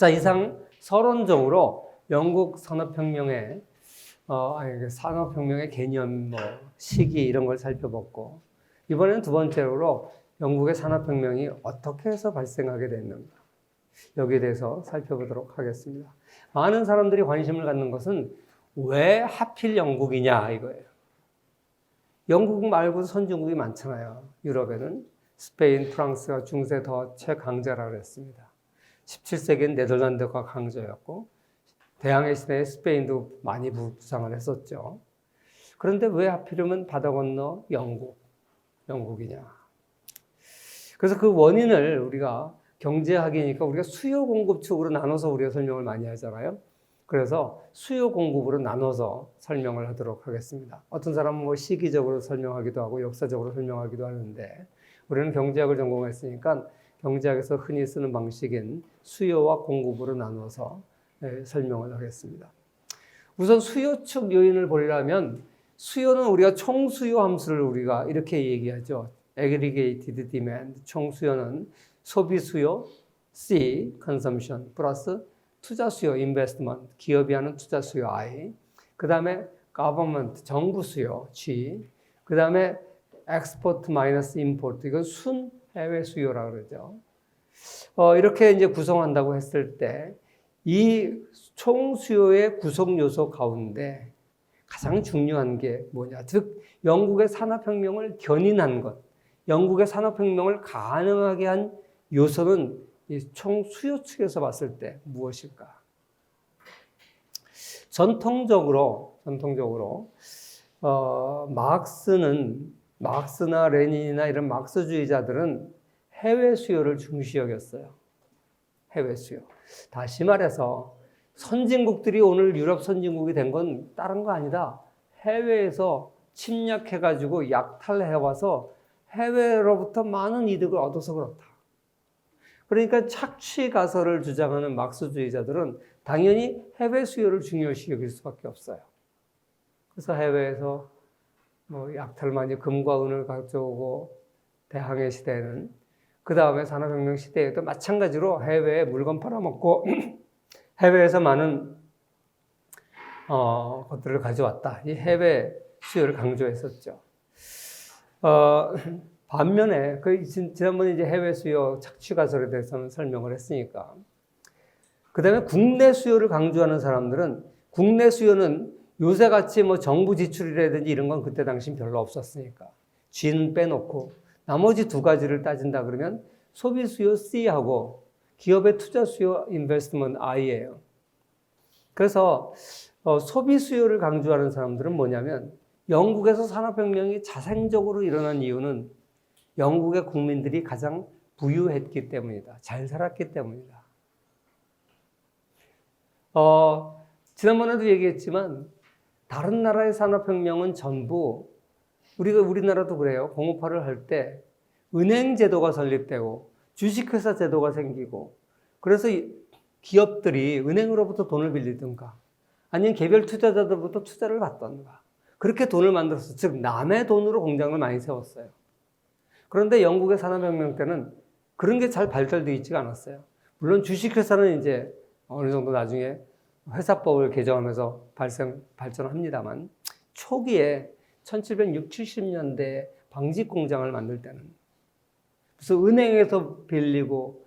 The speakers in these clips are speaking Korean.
자, 이상 서론적으로 영국 산업혁명의 산업혁명의 개념, 시기 이런 걸 살펴봤고, 이번에는 두 번째로 영국의 산업혁명이 어떻게 해서 발생하게 됐는가, 여기에 대해서 살펴보도록 하겠습니다. 많은 사람들이 관심을 갖는 것은 왜 하필 영국이냐 이거예요. 영국 말고도 선진국이 많잖아요. 유럽에는 스페인, 프랑스가 중세 더 최강자라고 했습니다. 17세기엔 네덜란드가 강자였고 대항해 시대에 스페인도 많이 부상을 했었죠. 그런데 왜 하필이면 바다 건너 영국이냐. 그래서 그 원인을 우리가 경제학이니까 우리가 수요 공급 측으로 나눠서 우리가 설명을 많이 하잖아요. 그래서 수요 공급으로 나눠서 설명을 하도록 하겠습니다. 어떤 사람은 시기적으로 설명하기도 하고 역사적으로 설명하기도 하는데 우리는 경제학을 전공했으니까 경제학에서 흔히 쓰는 방식인 수요와 공급으로 나눠서 설명을 하겠습니다. 우선 수요 측 요인을 보려면 수요는 우리가 총수요 함수를 우리가 이렇게 얘기하죠. Aggregated Demand, 총수요는 소비수요, C, Consumption, 플러스 투자수요, Investment, 기업이 하는 투자수요, I, 그 다음에 Government, 정부수요, G, 그 다음에 Export minus Import, 이건 순 해외 수요라고 그러죠. 이렇게 이제 구성한다고 했을 때 이 총수요의 구성 요소 가운데 가장 중요한 게 뭐냐? 즉 영국의 산업혁명을 견인한 것, 영국의 산업혁명을 가능하게 한 요소는 이 총수요 측에서 봤을 때 무엇일까? 전통적으로 마르크스나 레닌이나 이런 마르크스주의자들은 해외 수요를 중시 여겼어요. 해외 수요. 다시 말해서 선진국들이 오늘 유럽 선진국이 된 건 다른 거 아니다. 해외에서 침략해가지고 약탈해와서 해외로부터 많은 이득을 얻어서 그렇다. 그러니까 착취 가설을 주장하는 마르크스주의자들은 당연히 해외 수요를 중요시 여길 수밖에 없어요. 그래서 해외에서 약탈 많이 금과 은을 가져오고 대항해 시대에는 그 다음에 산업혁명 시대에도 마찬가지로 해외에 물건 팔아먹고 해외에서 많은 것들을 가져왔다. 이 해외 수요를 강조했었죠. 반면에 지난번에 이제 해외 수요 착취 가설에 대해서는 설명을 했으니까 그 다음에 국내 수요를 강조하는 사람들은 국내 수요는 요새같이 정부 지출이라든지 이런 건 그때 당시 별로 없었으니까 G는 빼놓고 나머지 두 가지를 따진다 그러면 소비 수요 C하고 기업의 투자 수요 인베스트먼트 I예요. 그래서 소비 수요를 강조하는 사람들은 뭐냐면 영국에서 산업혁명이 자생적으로 일어난 이유는 영국의 국민들이 가장 부유했기 때문이다. 잘 살았기 때문이다. 지난번에도 얘기했지만 다른 나라의 산업혁명은 전부 우리나라도 그래요. 공업화를 할 때 은행 제도가 설립되고 주식회사 제도가 생기고 그래서 기업들이 은행으로부터 돈을 빌리든가 아니면 개별 투자자들부터 투자를 받던가 그렇게 돈을 만들어서 즉 남의 돈으로 공장을 많이 세웠어요. 그런데 영국의 산업혁명 때는 그런 게 잘 발달되어 있지가 않았어요. 물론 주식회사는 이제 어느 정도 나중에 회사법을 개정하면서 발전합니다만 초기에 1760, 70년대에 방직 공장을 만들 때는 그래서 은행에서 빌리고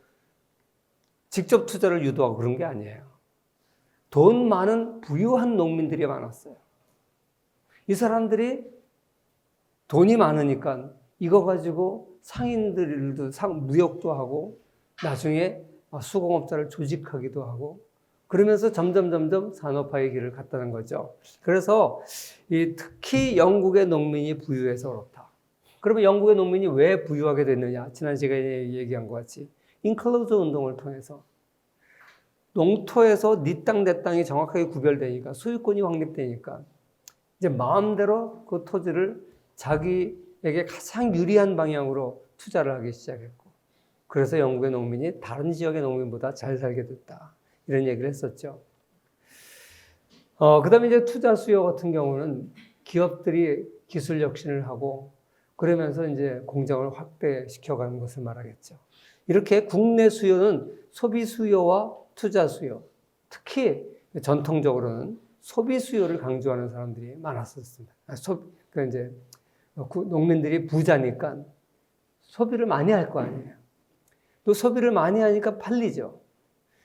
직접 투자를 유도하고 그런 게 아니에요. 돈 많은 부유한 농민들이 많았어요. 이 사람들이 돈이 많으니까 이거 가지고 상인들도 무역도 하고 나중에 수공업자를 조직하기도 하고 그러면서 점점 산업화의 길을 갔다는 거죠. 그래서 특히 영국의 농민이 부유해서 그렇다. 그러면 영국의 농민이 왜 부유하게 됐느냐? 지난 시간에 얘기한 것 같이 인클로즈 운동을 통해서 농토에서 네 땅 내 땅이 정확하게 구별되니까 소유권이 확립되니까 이제 마음대로 그 토지를 자기에게 가장 유리한 방향으로 투자를 하기 시작했고 그래서 영국의 농민이 다른 지역의 농민보다 잘 살게 됐다. 이런 얘기를 했었죠. 그 다음에 이제 투자 수요 같은 경우는 기업들이 기술 혁신을 하고 그러면서 이제 공장을 확대시켜가는 것을 말하겠죠. 이렇게 국내 수요는 소비 수요와 투자 수요, 특히 전통적으로는 소비 수요를 강조하는 사람들이 많았었습니다. 그 이제 농민들이 부자니까 소비를 많이 할 거 아니에요. 또 소비를 많이 하니까 팔리죠.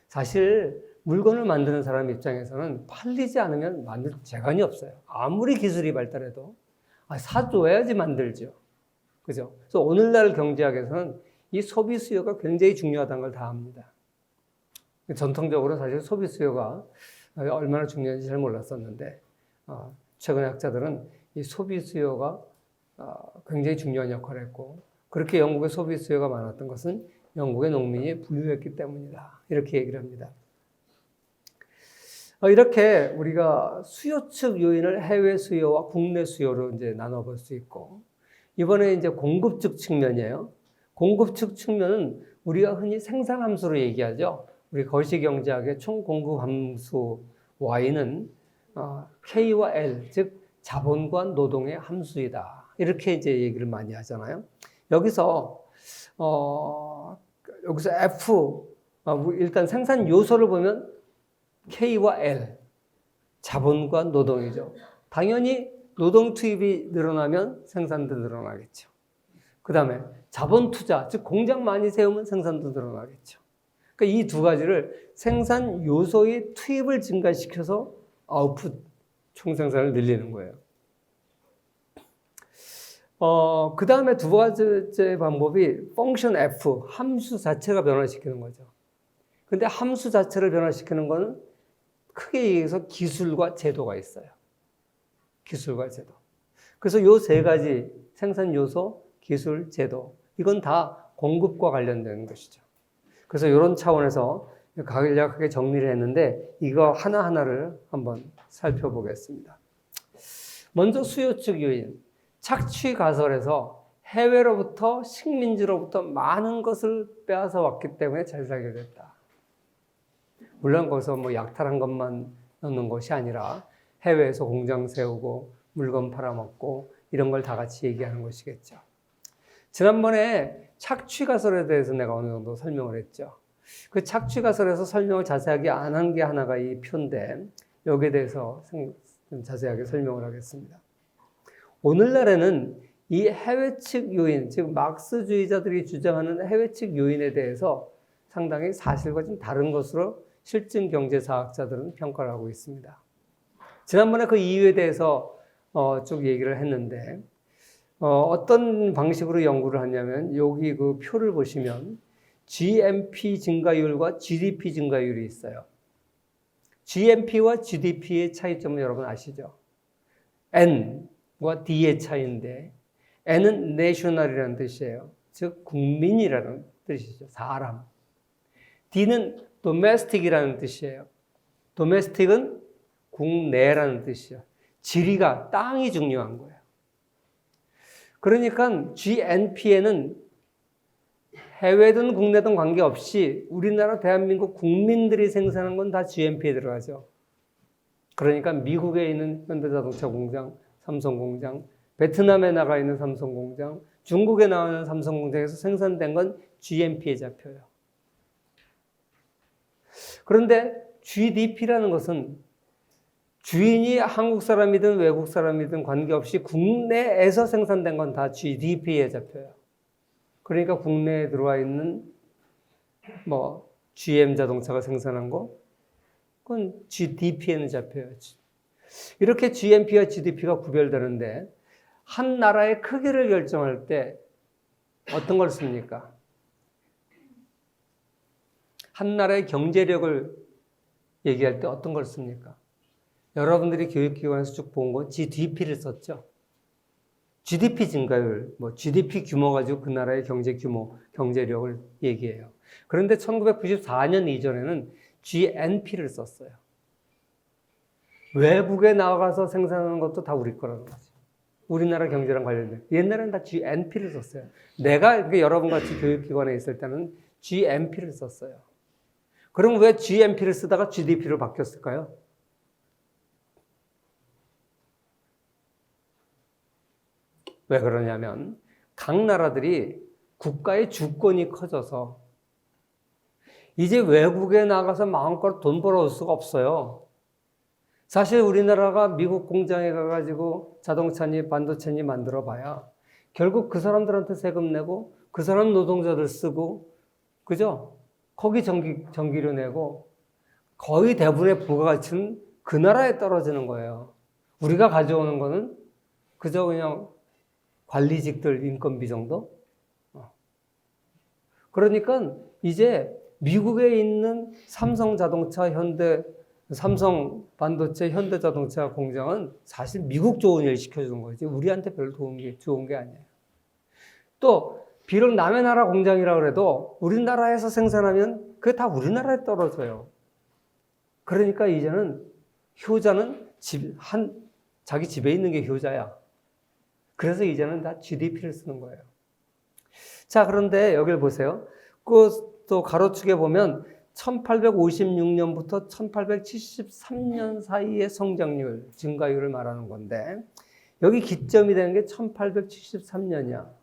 사실 물건을 만드는 사람 입장에서는 팔리지 않으면 만들 재간이 없어요. 아무리 기술이 발달해도 사줘야지 만들죠. 그죠? 그래서 오늘날 경제학에서는 이 소비 수요가 굉장히 중요하다는 걸 다 압니다. 전통적으로 사실 소비 수요가 얼마나 중요한지 잘 몰랐었는데 최근 학자들은 이 소비 수요가 굉장히 중요한 역할을 했고, 그렇게 영국의 소비 수요가 많았던 것은 영국의 농민이 부유했기 때문이다, 이렇게 얘기를 합니다. 이렇게 우리가 수요 측 요인을 해외 수요와 국내 수요로 이제 나눠볼 수 있고, 이번에 이제 공급 측 측면이에요. 공급 측 측면은 우리가 흔히 생산 함수로 얘기하죠. 우리 거시경제학의 총 공급 함수 Y는 K와 L, 즉 자본과 노동의 함수이다, 이렇게 이제 얘기를 많이 하잖아요. 여기서 F, 일단 생산 요소를 보면 K와 L, 자본과 노동이죠. 당연히 노동 투입이 늘어나면 생산도 늘어나겠죠. 그 다음에 자본 투자, 즉 공장 많이 세우면 생산도 늘어나겠죠. 그러니까 이 두 가지를 생산 요소의 투입을 증가시켜서 아웃풋, 총생산을 늘리는 거예요. 그 다음에 두 번째 방법이 펑션 F, 함수 자체가 변화시키는 거죠. 근데 함수 자체를 변화시키는 거는 크게 얘기해서 기술과 제도가 있어요. 기술과 제도. 그래서 요 세 가지, 생산 요소, 기술, 제도, 이건 다 공급과 관련된 것이죠. 그래서 이런 차원에서 간략하게 정리를 했는데, 이거 하나하나를 한번 살펴보겠습니다. 먼저 수요 측 요인. 착취 가설에서 해외로부터, 식민지로부터 많은 것을 빼앗아 왔기 때문에 잘 살게 됐다. 물론 거기서 뭐 약탈한 것만 넣는 것이 아니라 해외에서 공장 세우고 물건 팔아먹고 이런 걸 다 같이 얘기하는 것이겠죠. 지난번에 착취 가설에 대해서 내가 어느 정도 설명을 했죠. 그 착취 가설에서 설명을 자세하게 안 한 게 하나가 이 표인데, 여기에 대해서 좀 자세하게 설명을 하겠습니다. 오늘날에는 이 해외 측 요인, 즉 막스주의자들이 주장하는 해외 측 요인에 대해서 상당히 사실과 좀 다른 것으로 실증 경제사학자들은 평가를 하고 있습니다. 지난번에 그 이유에 대해서 쭉 얘기를 했는데, 어떤 방식으로 연구를 하냐면, 여기 그 표를 보시면 GNP 증가율과 GDP 증가율이 있어요. GNP와 GDP의 차이점은 여러분 아시죠? N과 D의 차이인데, N은 national이라는 뜻이에요. 즉 국민이라는 뜻이죠. 사람. D는 domestic이라는 뜻이에요. domestic은 국내라는 뜻이죠. 지리가, 땅이 중요한 거예요. 그러니까 GNP에는 해외든 국내든 관계없이 우리나라 대한민국 국민들이 생산한 건 다 GNP에 들어가죠. 그러니까 미국에 있는 현대자동차 공장, 삼성 공장, 베트남에 나가 있는 삼성 공장, 중국에 나오는 삼성 공장에서 생산된 건 GNP에 잡혀요. 그런데 GDP라는 것은 주인이 한국 사람이든 외국 사람이든 관계없이 국내에서 생산된 건 다 GDP에 잡혀요. 그러니까 국내에 들어와 있는 뭐 GM 자동차가 생산한 거, 그건 GDP에는 잡혀요. 이렇게 GNP와 GDP가 구별되는데, 한 나라의 크기를 결정할 때 어떤 걸 씁니까? 한 나라의 경제력을 얘기할 때 어떤 걸 씁니까? 여러분들이 교육기관에서 쭉 본 건 GDP를 썼죠. GDP 증가율, 뭐 GDP 규모 가지고 그 나라의 경제 규모, 경제력을 얘기해요. 그런데 1994년 이전에는 GNP를 썼어요. 외국에 나가서 생산하는 것도 다 우리 거라는 거지. 우리나라 경제랑 관련된. 옛날에는 다 GNP를 썼어요. 내가 여러분 같이 교육기관에 있을 때는 GNP를 썼어요. 그럼 왜 GNP를 쓰다가 GDP로 바뀌었을까요? 왜 그러냐면 각 나라들이 국가의 주권이 커져서 이제 외국에 나가서 마음껏 돈 벌어올 수가 없어요. 사실 우리나라가 미국 공장에 가가지고 자동차니 반도체니 만들어 봐야 결국 그 사람들한테 세금 내고 그 사람 노동자들 쓰고, 그죠? 거기 전기료 내고 거의 대부분의 부가가치는 그 나라에 떨어지는 거예요. 우리가 가져오는 거는 그저 그냥 관리직들 인건비 정도? 그러니까 이제 미국에 있는 삼성자동차, 삼성 반도체, 현대자동차 공장은 사실 미국 좋은 일 시켜주는 거지 우리한테 별로 좋은 게 아니에요. 또 비록 남의 나라 공장이라고 해도 우리나라에서 생산하면 그게 다 우리나라에 떨어져요. 그러니까 이제는 효자는 자기 집에 있는 게 효자야. 그래서 이제는 다 GDP를 쓰는 거예요. 자, 그런데 여기를 보세요. 또 가로축에 보면 1856년부터 1873년 사이의 성장률, 증가율을 말하는 건데 여기 기점이 되는 게 1873년이야.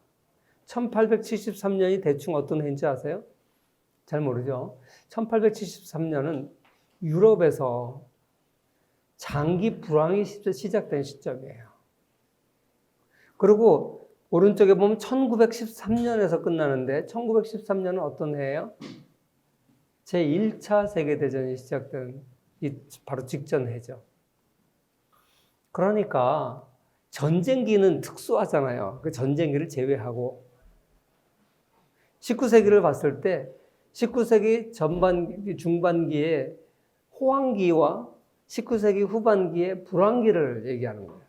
1873년이 대충 어떤 해인지 아세요? 잘 모르죠? 1873년은 유럽에서 장기 불황이 시작된 시점이에요. 그리고 오른쪽에 보면 1913년에서 끝나는데 1913년은 어떤 해예요? 제1차 세계대전이 시작된 바로 직전 해죠. 그러니까 전쟁기는 특수하잖아요. 그 전쟁기를 제외하고 19세기를 봤을 때 19세기 중반기에 호황기와 19세기 후반기에 불황기를 얘기하는 거예요.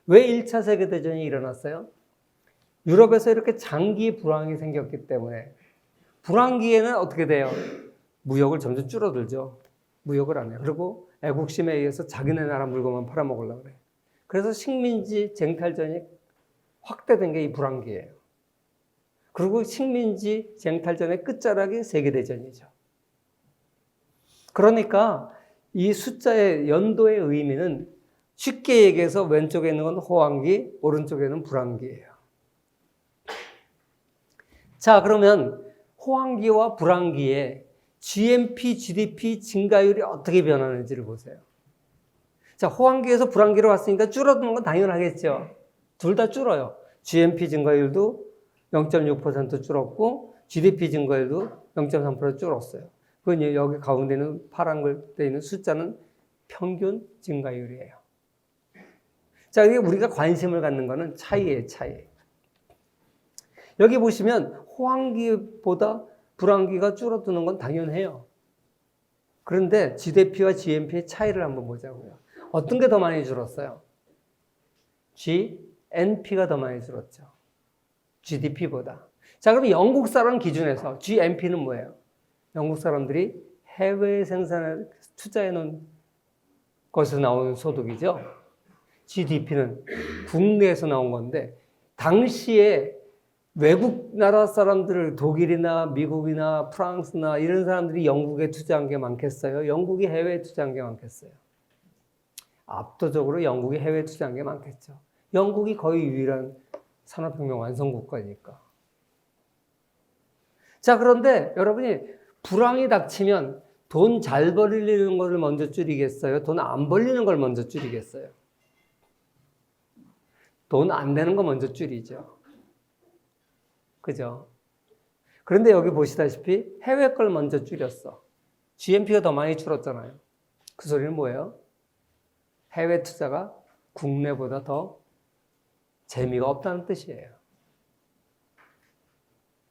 왜 1차 세계대전이 일어났어요? 유럽에서 이렇게 장기 불황이 생겼기 때문에. 불황기에는 어떻게 돼요? 무역을 점점 줄어들죠. 무역을 안 해요. 그리고 애국심에 의해서 자기네 나라 물건만 팔아먹으려고 그래요. 그래서 식민지 쟁탈전이 확대된 게 이 불황기예요. 그리고 식민지 쟁탈전의 끝자락이 세계대전이죠. 그러니까 이 숫자의 연도의 의미는 쉽게 얘기해서 왼쪽에 있는 건 호황기, 오른쪽에는 불황기예요. 자, 그러면 호황기와 불황기에 GNP, GDP 증가율이 어떻게 변하는지를 보세요. 자, 호황기에서 불황기로 왔으니까 줄어드는 건 당연하겠죠. 둘 다 줄어요. GNP 증가율도 0.6% 줄었고 GDP 증가율도 0.3% 줄었어요. 그건 여기 가운데 있는 파란 걸 돼 있는 숫자는 평균 증가율이에요. 자, 이게 우리가 관심을 갖는 거는 차이예요, 차이. 여기 보시면 호황기보다 불황기가 줄어드는 건 당연해요. 그런데 GDP와 GNP의 차이를 한번 보자고요. 어떤 게 더 많이 줄었어요? GNP가 더 많이 줄었죠. GDP보다. 자, 그럼 영국 사람 기준에서 GNP는 뭐예요? 영국 사람들이 해외 생산에 투자해 놓은 것에서 나오는 소득이죠. GDP는 국내에서 나온 건데 당시에 외국 나라 사람들, 독일이나 미국이나 프랑스나 이런 사람들이 영국에 투자한 게 많겠어요? 영국이 해외에 투자한 게 많겠어요? 압도적으로 영국이 해외에 투자한 게 많겠죠. 영국이 거의 유일한 산업혁명 완성 국가니까. 자, 그런데 여러분이 불황이 닥치면 돈 잘 벌리는 걸 먼저 줄이겠어요? 돈 안 벌리는 걸 먼저 줄이겠어요? 돈 안 되는 거 먼저 줄이죠. 그죠? 그런데 여기 보시다시피 해외 걸 먼저 줄였어. GNP가 더 많이 줄었잖아요. 그 소리는 뭐예요? 해외 투자가 국내보다 더 재미가 없다는 뜻이에요.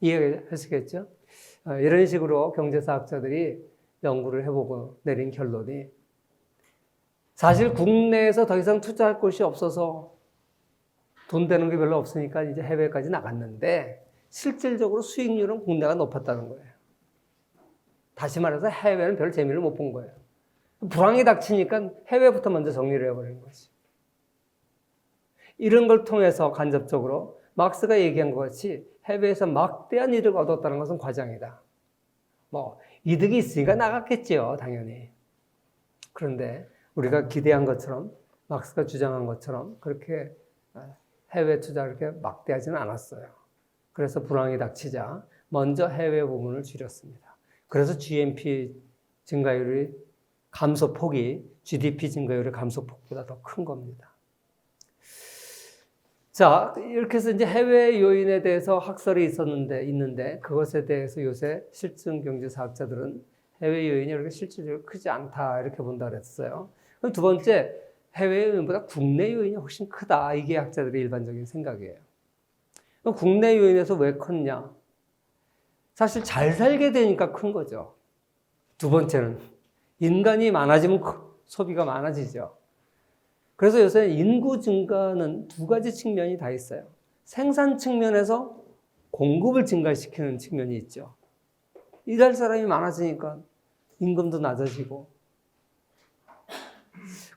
이해하시겠죠? 이런 식으로 경제사학자들이 연구를 해보고 내린 결론이 사실 국내에서 더 이상 투자할 곳이 없어서 돈 되는 게 별로 없으니까 이제 해외까지 나갔는데 실질적으로 수익률은 국내가 높았다는 거예요. 다시 말해서 해외는 별 재미를 못 본 거예요. 불황이 닥치니까 해외부터 먼저 정리를 해버리는 거지. 이런 걸 통해서 간접적으로 막스가 얘기한 것 같이 해외에서 막대한 이득을 얻었다는 것은 과장이다. 이득이 있으니까 나갔겠지요, 당연히. 그런데 우리가 기대한 것처럼, 막스가 주장한 것처럼 그렇게 해외 투자를 그렇게 막대하지는 않았어요. 그래서 불황이 닥치자 먼저 해외 부문을 줄였습니다. 그래서 GNP 증가율이 감소폭이 GDP 증가율의 감소폭보다 더 큰 겁니다. 자, 이렇게 해서 이제 해외 요인에 대해서 학설이 있는데 그것에 대해서 요새 실증 경제사학자들은 해외 요인이 이렇게 실질적으로 크지 않다 이렇게 본다 그랬어요. 그럼 두 번째, 해외 요인보다 국내 요인이 훨씬 크다. 이게 학자들의 일반적인 생각이에요. 그럼 국내 요인에서 왜 컸냐? 사실 잘 살게 되니까 큰 거죠. 두 번째는 인간이 많아지면 소비가 많아지죠. 그래서 요새 인구 증가는 두 가지 측면이 다 있어요. 생산 측면에서 공급을 증가시키는 측면이 있죠. 일할 사람이 많아지니까 임금도 낮아지고.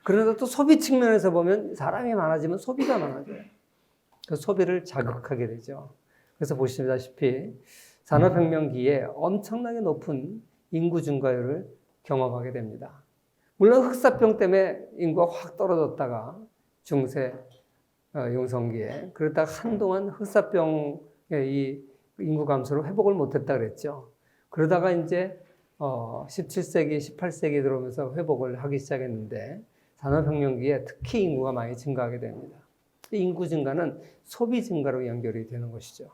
그러나 또 소비 측면에서 보면 사람이 많아지면 소비가 많아져요. 그래서 소비를 자극하게 되죠. 그래서 보시다시피 산업혁명기에 엄청나게 높은 인구 증가율을 경험하게 됩니다. 물론 흑사병 때문에 인구가 확 떨어졌다가 중세 용성기에 그러다가 한동안 흑사병의 이 인구 감소로 회복을 못했다 그랬죠. 그러다가 이제 17세기, 18세기 들어오면서 회복을 하기 시작했는데 산업혁명기에 특히 인구가 많이 증가하게 됩니다. 인구 증가는 소비 증가로 연결이 되는 것이죠.